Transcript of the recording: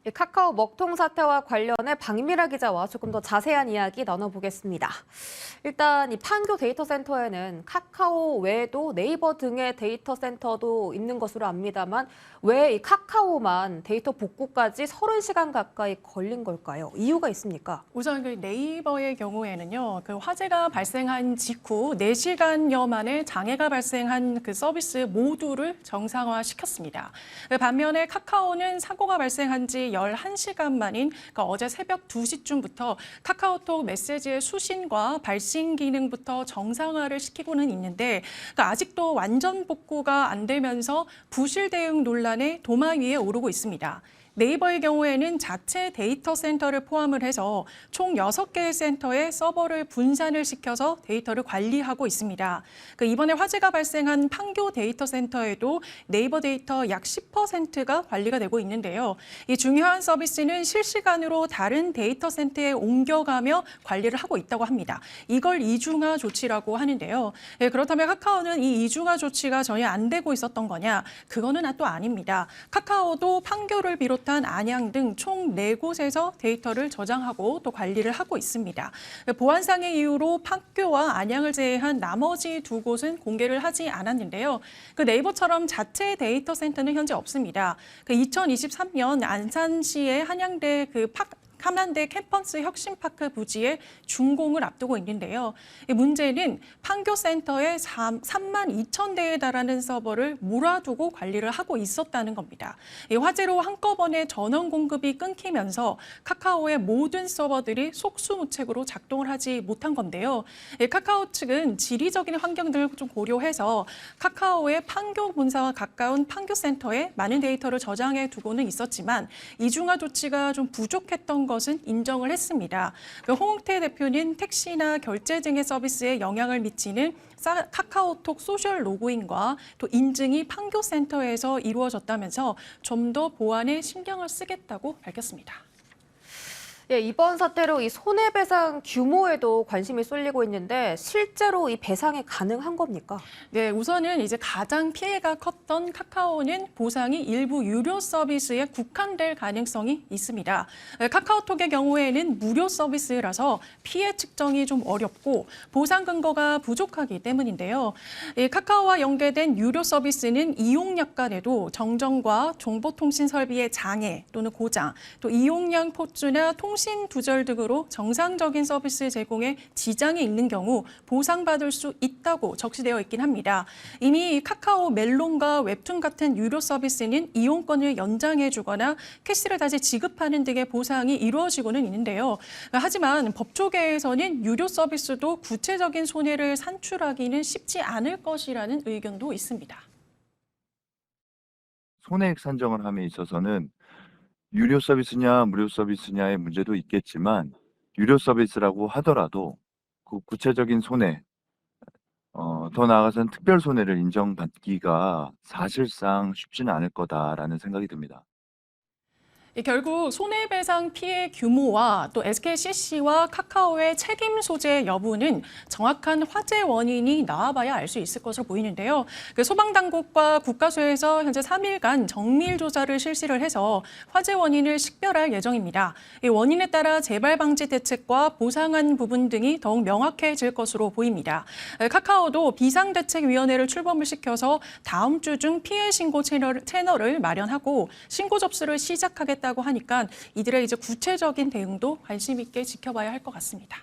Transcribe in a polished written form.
이 카카오 먹통 사태와 관련해 박미라 기자와 조금 더 자세한 이야기 나눠보겠습니다. 일단 이 판교 데이터 센터에는 카카오 외에도 네이버 등의 데이터 센터도 있는 것으로 압니다만 왜 이 카카오만 데이터 복구까지 30시간 가까이 걸린 걸까요? 이유가 있습니까? 우선 그 네이버의 경우에는요, 그 화재가 발생한 직후 4시간여 만에 장애가 발생한 그 서비스 모두를 정상화시켰습니다. 반면에 카카오는 사고가 발생한 지 11시간 만인 그러니까 어제 새벽 2시쯤부터 카카오톡 메시지의 수신과 발신 기능부터 정상화를 시키고는 있는데 그러니까 아직도 완전 복구가 안 되면서 부실 대응 논란에 도마 위에 오르고 있습니다. 네이버의 경우에는 자체 데이터 센터를 포함을 해서 총 6개의 센터에 서버를 분산을 시켜서 데이터를 관리하고 있습니다. 이번에 화재가 발생한 판교 데이터 센터에도 네이버 데이터 약 10%가 관리가 되고 있는데요. 이 중요한 서비스는 실시간으로 다른 데이터 센터에 옮겨가며 관리를 하고 있다고 합니다. 이걸 이중화 조치라고 하는데요. 그렇다면 카카오는 이 이중화 조치가 전혀 안 되고 있었던 거냐? 그거는 또 아닙니다. 카카오도 판교를 비롯 안양 등 총 4곳에서 데이터를 저장하고 또 관리를 하고 있습니다. 보안상의 이유로 판교와 안양을 제외한 나머지 2곳은 공개를 하지 않았는데요. 네이버처럼 자체 데이터 센터는 현재 없습니다. 2023년 안산시의 한양대 한양대 캠퍼스 혁신파크 부지에 준공을 앞두고 있는데요. 문제는 판교 센터에 3만 2천 대에 달하는 서버를 몰아두고 관리를 하고 있었다는 겁니다. 화재로 한꺼번에 전원 공급이 끊기면서 카카오의 모든 서버들이 속수무책으로 작동을 하지 못한 건데요. 카카오 측은 지리적인 환경들을 좀 고려해서 카카오의 판교 본사와 가까운 판교 센터에 많은 데이터를 저장해 두고는 있었지만 이중화 조치가 좀 부족했던 것은 인정을 했습니다. 홍옥태 대표는 택시나 결제 등의 서비스에 영향을 미치는 카카오톡 소셜 로그인과 또 인증이 판교 센터에서 이루어졌다면서 좀 더 보안에 신경을 쓰겠다고 밝혔습니다. 예, 이번 사태로 이 손해배상 규모에도 관심이 쏠리고 있는데 실제로 이 배상이 가능한 겁니까? 네, 우선은 이제 가장 피해가 컸던 카카오는 보상이 일부 유료 서비스에 국한될 가능성이 있습니다. 카카오톡의 경우에는 무료 서비스라서 피해 측정이 좀 어렵고 보상 근거가 부족하기 때문인데요. 카카오와 연계된 유료 서비스는 이용량 간에도 정정과 정보통신 설비의 장애 또는 고장, 또 이용량 폭주나 통신 두절 등으로 정상적인 서비스 제공에 지장이 있는 경우 보상받을 수 있다고 적시되어 있긴 합니다. 이미 카카오 멜론과 웹툰 같은 유료 서비스는 이용권을 연장해주거나 캐시를 다시 지급하는 등의 보상이 이루어지고는 있는데요. 하지만 법조계에서는 유료 서비스도 구체적인 손해를 산출하기는 쉽지 않을 것이라는 의견도 있습니다. 손해액 산정을 함에 있어서는 유료 서비스냐 무료 서비스냐의 문제도 있겠지만 유료 서비스라고 하더라도 그 구체적인 손해, 더 나아가서는 특별 손해를 인정받기가 사실상 쉽지는 않을 거다라는 생각이 듭니다. 결국 손해배상 피해 규모와 또 SKCC와 카카오의 책임 소재 여부는 정확한 화재 원인이 나와봐야 알 수 있을 것으로 보이는데요. 소방당국과 국가수에서 현재 3일간 정밀 조사를 실시를 해서 화재 원인을 식별할 예정입니다. 이 원인에 따라 재발 방지 대책과 보상한 부분 등이 더욱 명확해질 것으로 보입니다. 카카오도 비상대책위원회를 출범을 시켜서 다음 주 중 피해 신고 채널을 마련하고 신고 접수를 시작하겠다고 하니까 이들의 이제 구체적인 대응도 관심 있게 지켜봐야 할 것 같습니다.